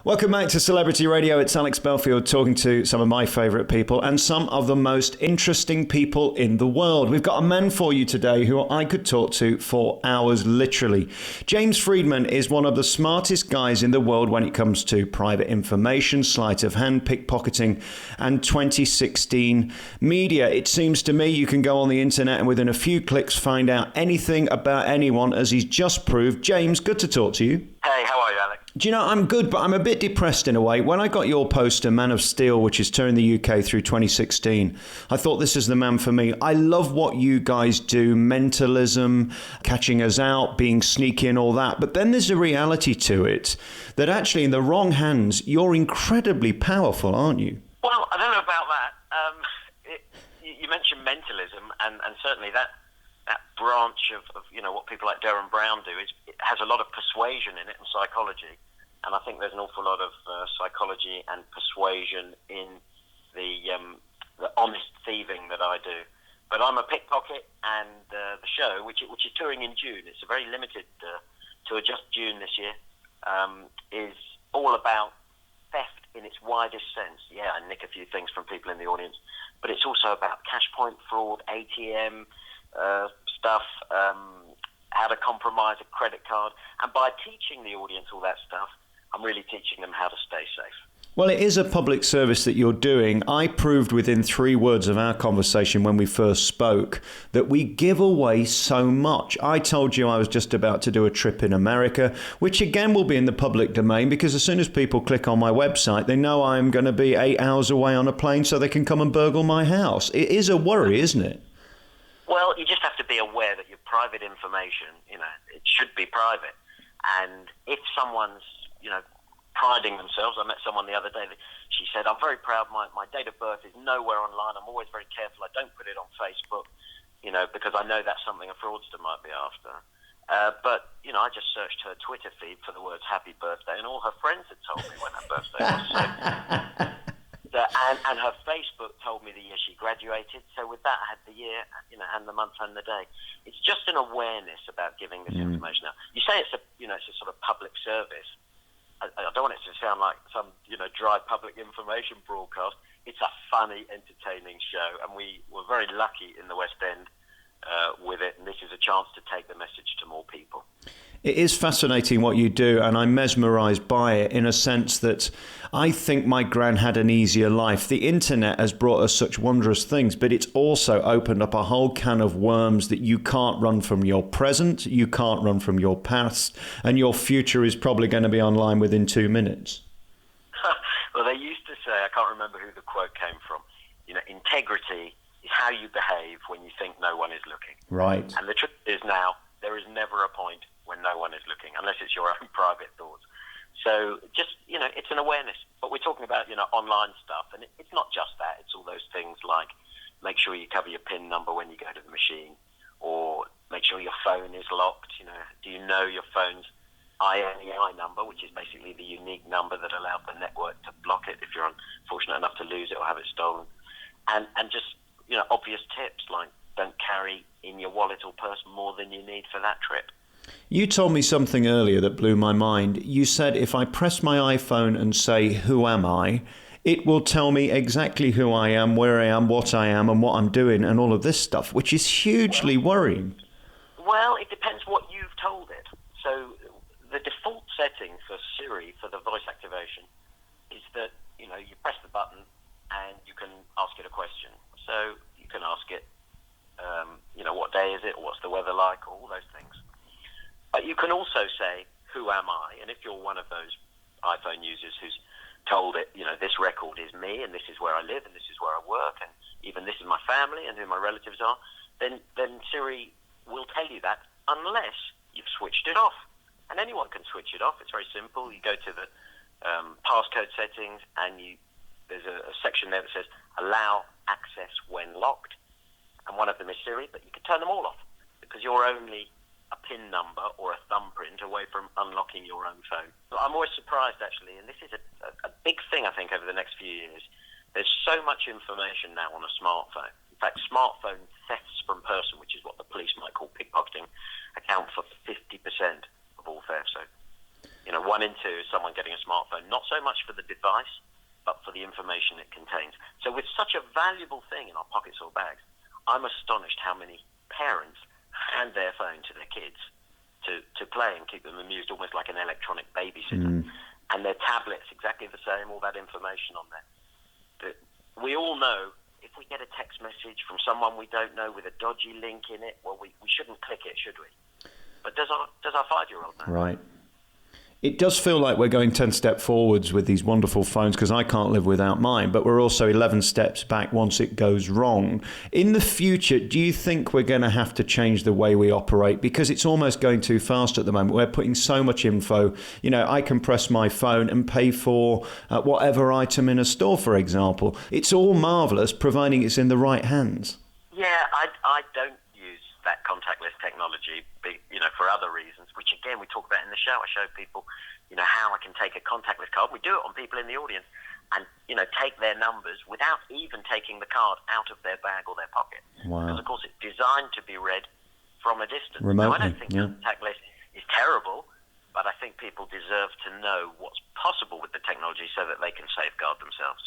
Welcome back to Celebrity Radio. It's Alex Belfield talking to some of my favourite people and some of the most interesting people in the world. We've got a man for you today who I could talk to for hours, literally. James Freedman is one of the smartest guys in the world when it comes to private information, sleight of hand, pickpocketing, and 2016 media. It seems to me you can go on the internet and within a few clicks find out anything about anyone, as he's just proved. James, good to talk to you. Hey, how are you, Alex? Do you know, I'm good, but I'm a bit depressed in a way. When I got your poster, Man of Steel, which is touring the UK through 2016, I thought this is the man for me. I love what you guys do, mentalism, catching us out, being sneaky and all that. But then there's a reality to it that actually in the wrong hands, you're incredibly powerful, aren't you? Well, I don't know about that. You mentioned mentalism, and certainly that branch of what people like Derren Brown do it has a lot of persuasion in it and psychology, and I think there's an awful lot of psychology and persuasion in the honest thieving that I do. But I'm a pickpocket, and the show, which is touring in June, it's a very limited tour, just June this year, is all about theft in its widest sense. Yeah, I nick a few things from people in the audience, but it's also about cash point fraud, ATM stuff, how to compromise a credit card. And by teaching the audience all that stuff, I'm really teaching them how to stay safe. Well, it is a public service that you're doing. I proved within 3 words of our conversation when we first spoke that we give away so much. I told you I was just about to do a trip in America, which again will be in the public domain, because as soon as people click on my website, they know I'm going to be 8 hours away on a plane so they can come and burgle my house. It is a worry, isn't it? Well, you just have to be aware that your private information, it should be private. And if someone's, priding themselves, I met someone the other day that she said, I'm very proud, my date of birth is nowhere online, I'm always very careful, I don't put it on Facebook, because I know that's something a fraudster might be after. But, I just searched her Twitter feed for the words happy birthday, and all her friends had told me when her birthday was. And her Facebook told me the year she graduated. So with that, I had the year, and the month and the day. It's just an awareness about giving this information out. You say it's a sort of public service. I don't want it to sound like some, dry public information broadcast. It's a funny, entertaining show, and we were very lucky in the West End with it, and this is a chance to take the message to more people. It is fascinating what you do, and I'm mesmerised by it in a sense that I think my gran had an easier life. The internet has brought us such wondrous things, but it's also opened up a whole can of worms that you can't run from your present, you can't run from your past, and your future is probably going to be online within 2 minutes. Well, they used to say, I can't remember who the quote came from, integrity is how you behave when you think no one is looking. Right. And the truth is now, there is never a point when no one is looking, unless it's your own private thoughts. So just, it's an awareness. But we're talking about, online stuff, and it's not just that. It's all those things like make sure you cover your PIN number when you go to the machine, or make sure your phone is locked. Do you know your phone's INEI number, which is basically the unique number that allows the network to block it if you're unfortunate enough to lose it or have it stolen. And just, obvious tips like don't carry in your wallet or purse more than you need for that trip. You told me something earlier that blew my mind. You said if I press my iPhone and say, who am I, it will tell me exactly who I am, where I am, what I am, and what I'm doing, and all of this stuff, which is hugely worrying. Well, it depends what you've told it. So the default setting for Siri, for the voice activation, is that, you press the button and you can ask it a question. So you can ask it, what day is it, or what's the weather like, or all those things. But you can also say, who am I? And if you're one of those iPhone users who's told it, this record is me, and this is where I live, and this is where I work, and even this is my family and who my relatives are, then Siri will tell you that unless you've switched it off. And anyone can switch it off. It's very simple. You go to the passcode settings, and there's a section there that says allow access when locked. And one of them is Siri, but you can turn them all off because you're only a PIN number or a thumbprint away from unlocking your own phone. I'm always surprised, actually, and this is a big thing, I think, over the next few years. There's so much information now on a smartphone. In fact, smartphone thefts from person, which is what the police might call pickpocketing, account for 50% of all theft. So, 1 in 2 is someone getting a smartphone, not so much for the device, but for the information it contains. So with such a valuable thing in our pockets or bags, I'm astonished how many parents hand their phone to their kids to play and keep them amused, almost like an electronic babysitter. And their tablets, exactly the same, all that information on there. But we all know if we get a text message from someone we don't know with a dodgy link in it, well, we shouldn't click it, should we? But does our 5-year-old know? Right. It does feel like we're going 10 steps forwards with these wonderful phones, because I can't live without mine, but we're also 11 steps back once it goes wrong. In the future, do you think we're going to have to change the way we operate? Because it's almost going too fast at the moment. We're putting so much info. I can press my phone and pay for whatever item in a store, for example. It's all marvellous, providing it's in the right hands. Yeah, I don't use that contactless technology, for other reasons, which again we talk about in the show. I show people, how I can take a contactless card. We do it on people in the audience and, take their numbers without even taking the card out of their bag or their pocket. Wow. Because, of course, it's designed to be read from a distance. Remotely, Now, I don't think contactless is terrible, but I think people deserve to know what's possible with the technology so that they can safeguard themselves.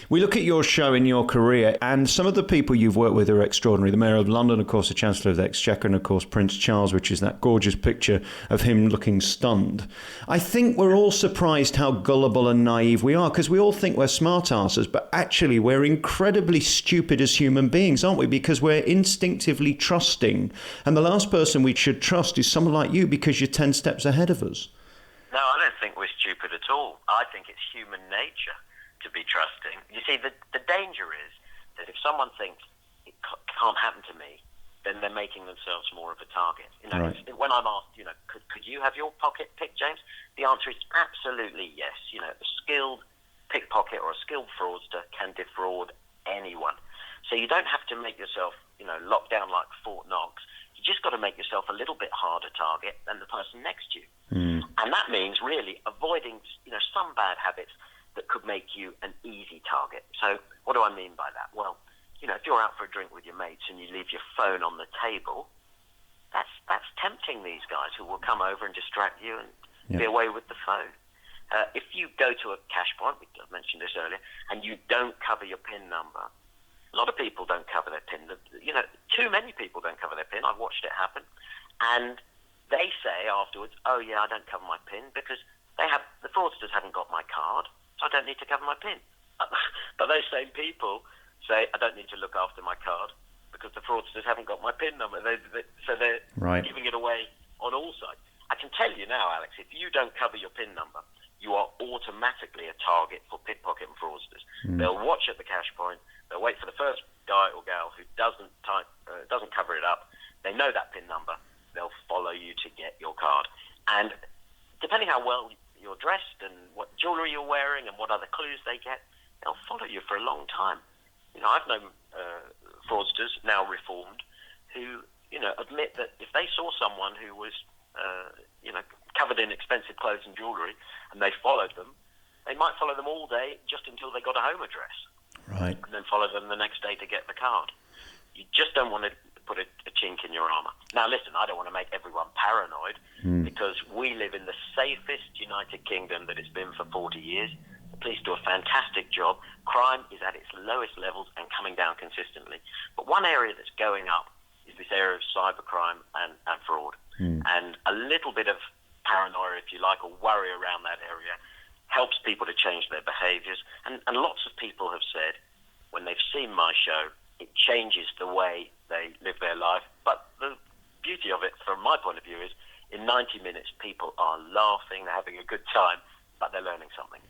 We look at your show in your career, and some of the people you've worked with are extraordinary. The Mayor of London, of course, the Chancellor of the Exchequer, and of course Prince Charles, which is that gorgeous picture of him looking stunned. I think we're all surprised how gullible and naive we are, because we all think we're smart asses, but actually we're incredibly stupid as human beings, aren't we? Because we're instinctively trusting, and the last person we should trust is someone like you, because you're 10 steps ahead of us. No, I don't think we're stupid at all. I think it's human nature to be trusting. You see, the danger is that if someone thinks it can't happen to me, then they're making themselves more of a target. Right. When I'm asked, could you have your pocket picked, James? The answer is absolutely yes. A skilled pickpocket or a skilled fraudster can defraud anyone. So you don't have to make yourself, locked down like Fort Knox. You just got to make yourself a little bit harder target than the person next to you. And that means really avoiding, some bad habits that could make you an easy target. So what do I mean by that? Well, if you're out for a drink with your mates and you leave your phone on the table, that's tempting these guys who will come over and distract you and be away with the phone. If you go to a cash point, we mentioned this earlier, and you don't cover your PIN number, a lot of people don't cover their PIN. Too many people don't cover their PIN. I've watched it happen. And they say afterwards, oh, yeah, I don't cover my PIN because the fraudsters haven't got my card, so I don't need to cover my PIN. But those same people say, I don't need to look after my card because the fraudsters haven't got my PIN number. So they're giving it away on all sides. I can tell you now, Alex, if you don't cover your PIN number, you are automatically a target for pickpocket and fraudsters. They'll watch at the cash point. They'll wait for the first guy or gal who doesn't cover it up. They know that PIN number. They'll follow you to get your card. And depending how well you're dressed and what jewellery you're wearing and what other clues they get, they'll follow you for a long time. I've known fraudsters, now reformed, who, admit that if they saw someone who was, covered in expensive clothes and jewellery and they followed them, they might follow them all day just until they got a home address. Right. And then follow them the next day to get the card. You just don't want to put a chink in your armour. Now, listen, I don't want to make everyone paranoid because we live in the safest United Kingdom that it's been for 40 years. The police do a fantastic job. Crime is at its lowest levels and coming down consistently. But one area that's going up is this area of cybercrime and fraud. And a little bit of paranoia, if you like, or worry around that area helps people to change their behaviours. And lots of people have said, when they've seen my show, it changes the way they live their life. But the beauty of it, from my point of view, is in 90 minutes, people are laughing, they're having a good time, but they're learning something.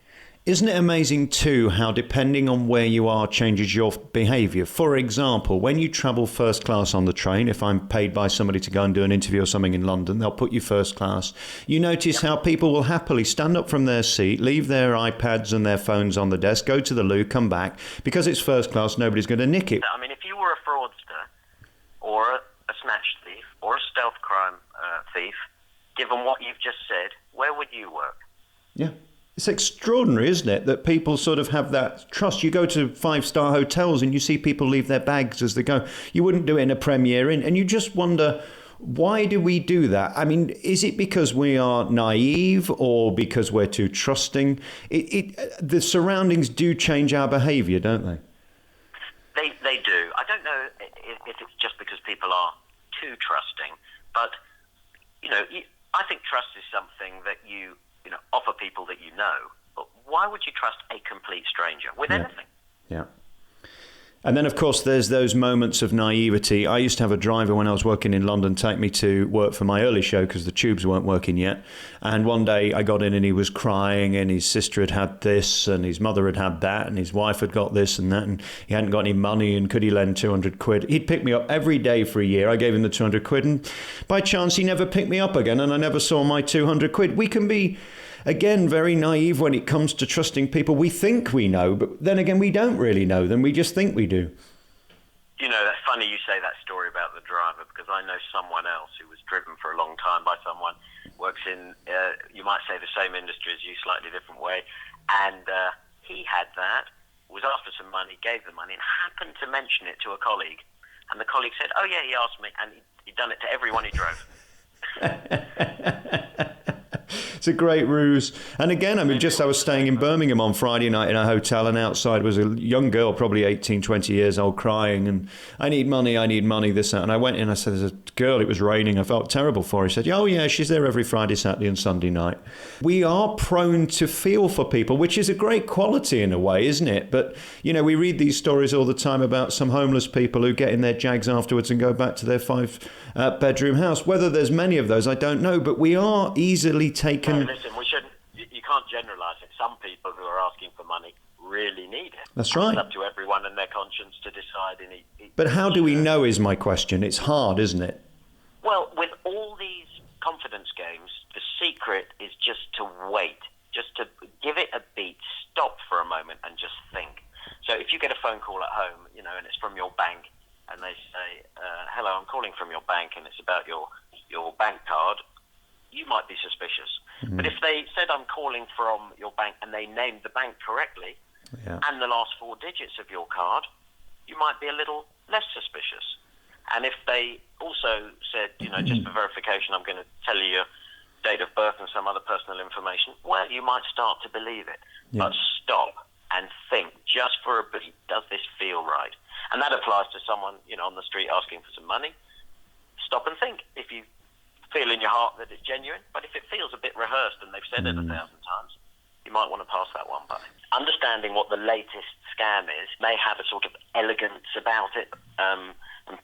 Isn't it amazing too how depending on where you are changes your behaviour? For example, when you travel first class on the train, if I'm paid by somebody to go and do an interview or something in London, they'll put you first class. You notice how people will happily stand up from their seat, leave their iPads and their phones on the desk, go to the loo, come back. Because it's first class, nobody's going to nick it. I mean, if you were a fraudster or a snatch thief or a stealth crime thief, given what you've just said, where would you work? Yeah. It's extraordinary, isn't it, that people sort of have that trust. You go to 5-star hotels and you see people leave their bags as they go. You wouldn't do it in a Premier Inn. And you just wonder Why do we do that? I mean, is it because we are naive or because we're too trusting? The surroundings do change our behaviour, don't they? They do. I don't know if it's just because people are too trusting, but I think trust is something that you offer people that you know. But why would you trust a complete stranger with anything? Yeah. And then, of course, there's those moments of naivety. I used to have a driver when I was working in London take me to work for my early show because the tubes weren't working yet. And one day I got in and he was crying and his sister had had this and his mother had had that and his wife had got this and that and he hadn't got any money and could he lend 200 quid? He'd pick me up every day for a year. I gave him the 200 quid and by chance he never picked me up again and I never saw my 200 quid. We can be... Again, very naive when it comes to trusting people. We think we know, but then again, we don't really know them. We just think we do. That's funny you say that story about the driver because I know someone else who was driven for a long time by someone, works in, you might say the same industry as you, slightly different way, and he had that, was asked for some money, gave the money, and happened to mention it to a colleague. And the colleague said, oh yeah, he asked me, and he'd done it to everyone he drove. It's a great ruse. And again, I was staying in Birmingham on Friday night in a hotel and outside was a young girl, probably 18, 20 years old, crying and I need money, this, that. And I went in, I said, there's a girl, it was raining. I felt terrible for her. He said, oh yeah, she's there every Friday, Saturday and Sunday night. We are prone to feel for people, which is a great quality in a way, isn't it? But, we read these stories all the time about some homeless people who get in their Jags afterwards and go back to their 5-bedroom house. Whether there's many of those, I don't know, but we are easily taken... No, listen, we shouldn't. You can't generalise it. Some people who are asking for money really need it. That's right. It's up to everyone and their conscience to decide. But how do we know is my question. It's hard, isn't it? Well, with all these confidence games, the secret is just to wait, just to give it a beat, stop for a moment and just think. So if you get a phone call at home, and it's from your bank, and they say, hello, I'm calling from your bank and it's about your bank card, you might be suspicious. Mm-hmm. But if they said, I'm calling from your bank, and they named the bank correctly, and the last 4 digits of your card, you might be a little less suspicious. And if they also said, just for verification, I'm going to tell you your date of birth and some other personal information, well, you might start to believe it. Yeah. But stop and think, just for a bit, does this feel right? And that applies to someone, on the street asking for some money. Stop and think. If you feel in your heart that it's genuine, but if it feels a bit rehearsed and they've said it 1,000 times, you might want to pass that one by. Understanding what the latest scam is may have a sort of elegance about it, and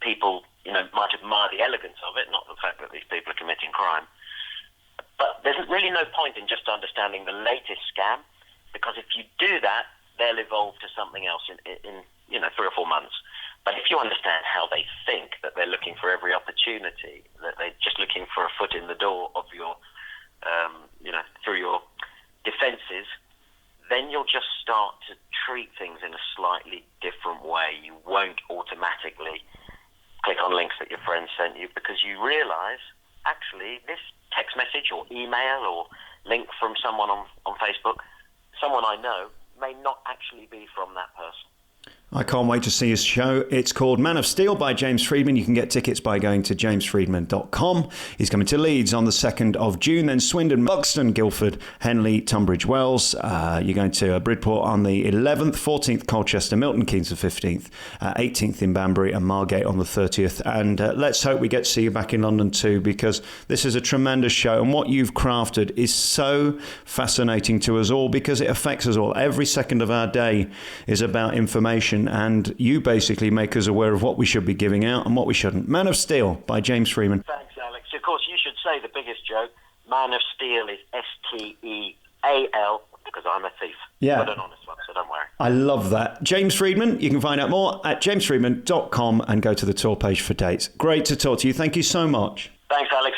people, might admire the elegance of it, not the fact that these people are committing crime. But there's really no point in just understanding the latest scam, because if you do that, they'll evolve to something else in 3 or 4 months. But if you understand how they think, that they're looking for every opportunity, that they're just looking for a foot in the door of your, through your defences, then you'll just start to treat things in a slightly different way. You won't automatically click on links that your friends sent you because you realise, actually, this text message or email or link from someone on Facebook, someone I know, may not actually be from that person. I can't wait to see his show. It's called Man of Steel by James Freedman. You can get tickets by going to jamesfreedman.com. He's coming to Leeds on the 2nd of June, then Swindon, Buxton, Guildford, Henley, Tunbridge Wells. You're going to Bridport on the 11th, 14th Colchester, Milton Keynes the 15th, 18th in Banbury and Margate on the 30th. And let's hope we get to see you back in London too, because this is a tremendous show. And what you've crafted is so fascinating to us all because it affects us all. Every second of our day is about information. And you basically make us aware of what we should be giving out and what we shouldn't. Man of Steel by James Freedman. Thanks, Alex. Of course, you should say the biggest joke. Man of Steel is S-T-E-A-L because I'm a thief. Yeah. But an honest one, so don't worry. I love that. James Freedman, you can find out more at jamesfreedman.com and go to the tour page for dates. Great to talk to you. Thank you so much. Thanks, Alex.